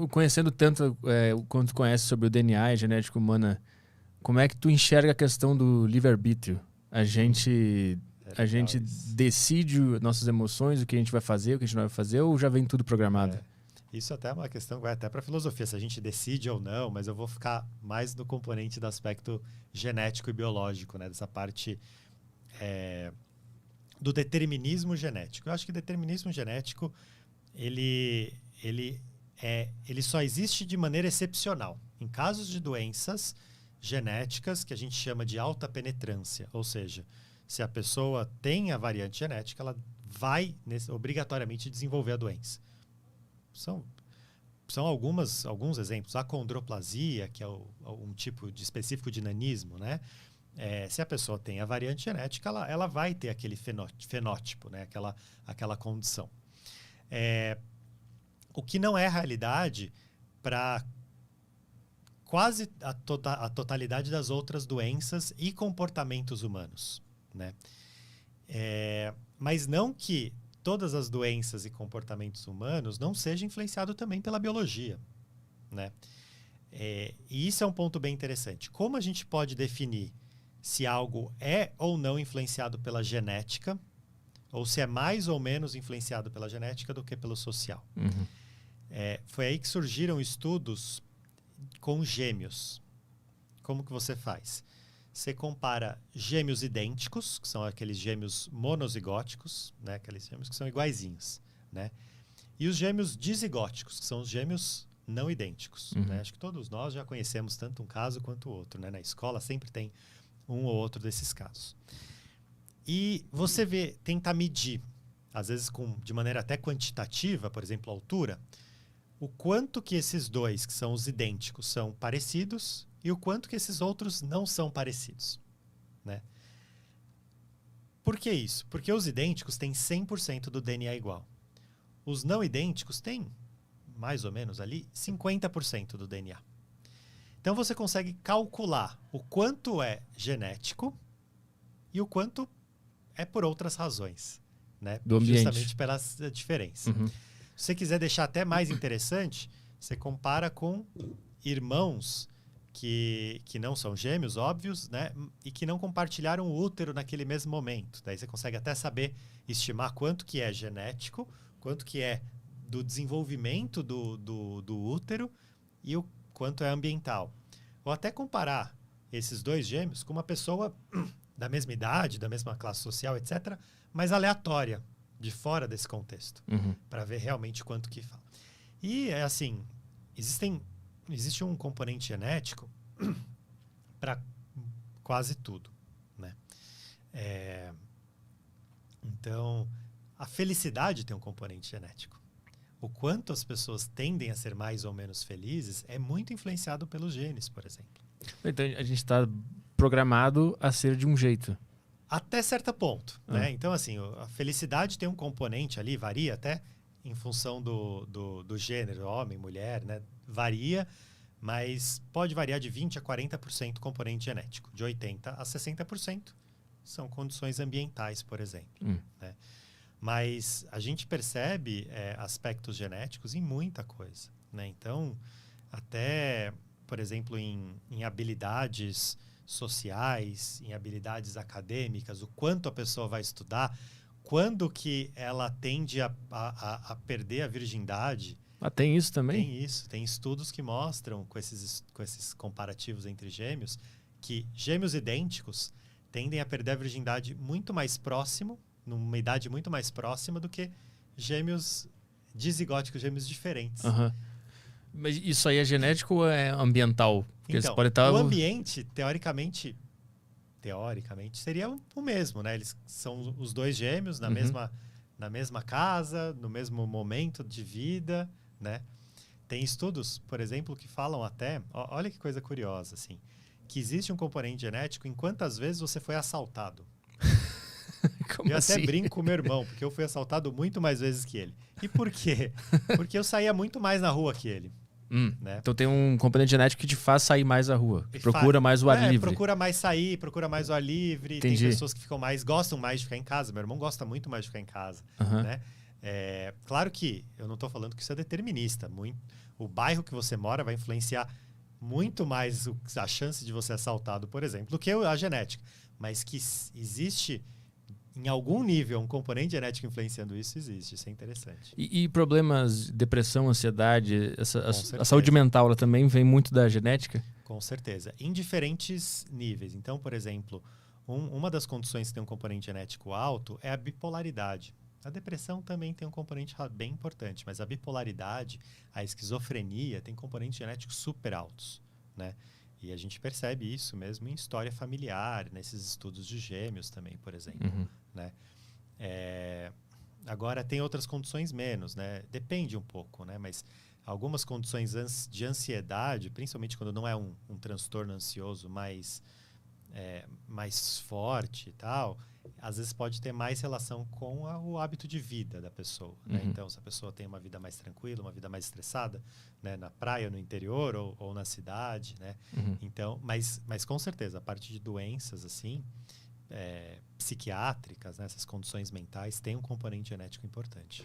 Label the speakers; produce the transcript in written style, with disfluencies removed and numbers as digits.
Speaker 1: Conhecendo tanto quanto tu conhece sobre o DNA e genética humana, como é que tu enxerga a questão do livre-arbítrio? A gente decide nossas emoções, o que a gente vai fazer, o que a gente não vai fazer, ou já vem tudo programado?
Speaker 2: Isso até é uma questão que vai até para a filosofia, se a gente decide ou não, mas eu vou ficar mais no componente do aspecto genético e biológico, né? Dessa parte do determinismo genético. Eu acho que o determinismo genético ele só existe de maneira excepcional. Em casos de doenças genéticas que a gente chama de alta penetrância, ou seja, se a pessoa tem a variante genética, ela vai obrigatoriamente desenvolver a doença. São alguns exemplos. A acondroplasia, que é um tipo de específico de nanismo, né? Se a pessoa tem a variante genética, ela vai ter aquele fenótipo, né? Aquela condição. O que não é realidade para quase a totalidade das outras doenças e comportamentos humanos, né? Mas não que todas as doenças e comportamentos humanos não sejam influenciados também pela biologia, né? E isso é um ponto bem interessante. Como a gente pode definir se algo é ou não influenciado pela genética, ou se é mais ou menos influenciado pela genética do que pelo social?
Speaker 1: Uhum.
Speaker 2: Foi aí que surgiram estudos com gêmeos. Como que você faz? Você compara gêmeos idênticos, que são aqueles gêmeos monozigóticos, né? Aqueles gêmeos que são iguaizinhos, né? E os gêmeos dizigóticos, que são os gêmeos não idênticos.
Speaker 1: Uhum.
Speaker 2: Né? Acho que todos nós já conhecemos tanto um caso quanto o outro. Né? Na escola sempre tem um ou outro desses casos. E você tenta medir, às vezes de maneira até quantitativa, por exemplo, a altura, o quanto que esses dois, que são os idênticos, são parecidos e o quanto que esses outros não são parecidos. Né? Por que isso? Porque os idênticos têm 100% do DNA igual. Os não idênticos têm, mais ou menos ali, 50% do DNA. Então você consegue calcular o quanto é genético e o quanto é por outras razões. Né?
Speaker 1: Do ambiente.
Speaker 2: Justamente pela diferença.
Speaker 1: Uhum.
Speaker 2: Se você quiser deixar até mais interessante, você compara com irmãos que não são gêmeos, óbvios, né? E que não compartilharam o útero naquele mesmo momento. Daí você consegue até estimar quanto que é genético, quanto que é do desenvolvimento do útero e o quanto é ambiental. Ou até comparar esses dois gêmeos com uma pessoa da mesma idade, da mesma classe social, etc., mas aleatória, de fora desse contexto,
Speaker 1: Uhum.
Speaker 2: para ver realmente quanto que fala. E, assim, existe um componente genético para quase tudo, né? Então, a felicidade tem um componente genético. O quanto as pessoas tendem a ser mais ou menos felizes é muito influenciado pelos genes, por exemplo.
Speaker 1: Então, a gente está programado a ser de um jeito.
Speaker 2: Até certo ponto, né? Então, assim, a felicidade tem um componente ali, varia até em função do gênero, homem, mulher, né? Varia, mas pode variar de 20% a 40% componente genético. De 80% a 60% são condições ambientais, por exemplo. Né? Mas a gente percebe aspectos genéticos em muita coisa. Né? Então, até, por exemplo, em habilidades sociais, em habilidades acadêmicas, o quanto a pessoa vai estudar, quando que ela tende a perder a virgindade.
Speaker 1: Tem isso também?
Speaker 2: Tem isso. Tem estudos que mostram, com esses comparativos entre gêmeos, que gêmeos idênticos tendem a perder a virgindade muito mais próximo, numa idade muito mais próxima do que gêmeos dizigóticos, gêmeos diferentes.
Speaker 1: Uhum. Mas isso aí é genético ou é ambiental? Porque
Speaker 2: então, o ambiente, teoricamente seria o mesmo, né? Eles são os dois gêmeos na mesma casa, no mesmo momento de vida, né? Tem estudos, por exemplo, que falam até, olha que coisa curiosa, assim, que existe um componente genético em quantas vezes você foi assaltado.
Speaker 1: Como
Speaker 2: eu
Speaker 1: assim?
Speaker 2: até brinco com meu irmão, porque eu fui assaltado muito mais vezes que ele. E por quê? Porque eu saía muito mais na rua que ele. Né?
Speaker 1: Então tem um componente genético que te faz sair mais à rua. Procura mais o ar livre.
Speaker 2: Procura mais sair, procura mais o ar livre.
Speaker 1: Entendi.
Speaker 2: Tem pessoas que gostam mais de ficar em casa. Meu irmão gosta muito mais de ficar em casa. Né? Claro que eu não estou falando que isso é determinista. O bairro que você mora vai influenciar muito mais a chance de você ser assaltado, por exemplo, do que a genética. Mas que existe, em algum nível, um componente genético influenciando isso, existe. Isso é interessante.
Speaker 1: E problemas, depressão, ansiedade, a saúde
Speaker 2: certeza.
Speaker 1: mental, ela também vem muito da genética?
Speaker 2: Com certeza. Em diferentes níveis. Então, por exemplo, uma das condições que tem um componente genético alto é a bipolaridade. A depressão também tem um componente bem importante, mas a bipolaridade, a esquizofrenia, tem componentes genéticos super altos, né? E a gente percebe isso mesmo em história familiar, nesses estudos de gêmeos também, por exemplo, né? Agora, tem outras condições menos, né? Depende um pouco, né? Mas algumas condições de ansiedade, principalmente quando não é um transtorno ansioso mais forte e tal, às vezes pode ter mais relação com o hábito de vida da pessoa, né? Então, se a pessoa tem uma vida mais tranquila, uma vida mais estressada, né? Na praia, no interior ou na cidade, né? Então, mas com certeza, a parte de doenças, assim, psiquiátricas, né? Essas condições mentais, tem um componente genético importante.